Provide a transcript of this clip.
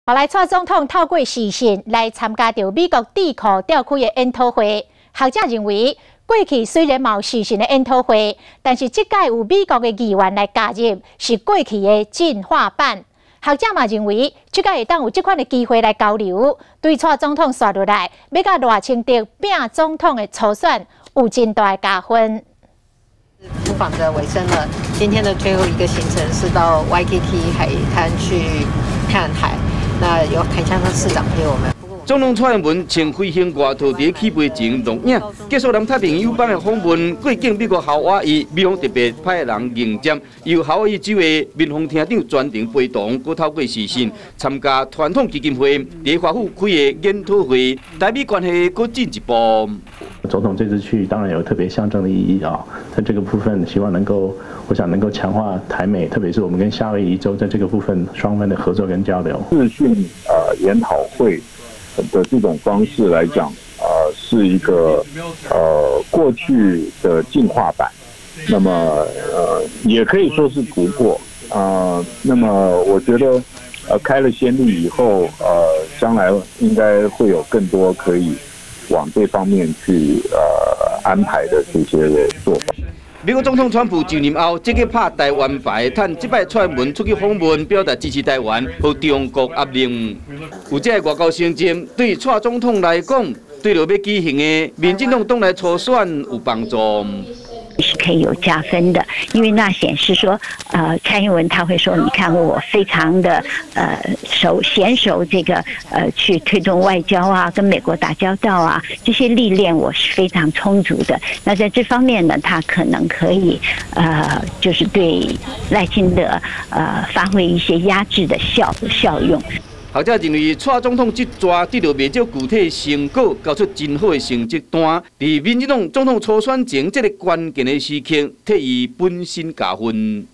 后来，蔡总统透过视讯来参加到美国智库调区的研讨会。学者认为，过去虽然有视讯的研讨会，但是这届有美国的议员来加入，是过去的进化版。学者嘛认为，这届会当有这款的机会来交流，对蔡总统刷落来，要甲赖清德拼总统的初选有真大的加分。出访的尾声了，今天的最后一个行程是到 Waikiki 海滩去看海。 那有凯强市长陪我们。总统蔡英文穿飞行外套伫起飞前录影，结束南太平洋邦的访问，过境美国夏威夷，美方特别派人迎接，由夏威夷州的民防厅长专程陪同，佮透过视讯参加传统基金会伫华府开的研讨会，台美关系佮进一步。 总统这次去当然有特别象征的意义啊，在这个部分希望能够，我想能够强化台美，特别是我们跟夏威夷州在这个部分双方的合作跟交流。视讯研讨会的这种方式来讲，是一个过去的进化版，那么也可以说是突破那么我觉得开了先例以后，将来应该会有更多可以。 往这方面去安排的这些做法。美国总统川普就任后，积极拍台湾牌，趁这摆蔡英文出去访问，表达支持台湾，和中国压力。有这个外交成绩，对蔡总统来讲，对着要举行的民进党党内初选有帮助。 是可以有加分的，因为那显示说，蔡英文他会说，你看我非常的娴熟这个去推动外交啊，跟美国打交道啊，这些历练我是非常充足的。那在这方面呢，他可能可以就是对赖清德发挥一些压制的效用。 学者认为，蔡总统这抓得到不少具体成果，交出真好的成绩单，在民进党总统初选前这个关键的时刻，替伊本身加分。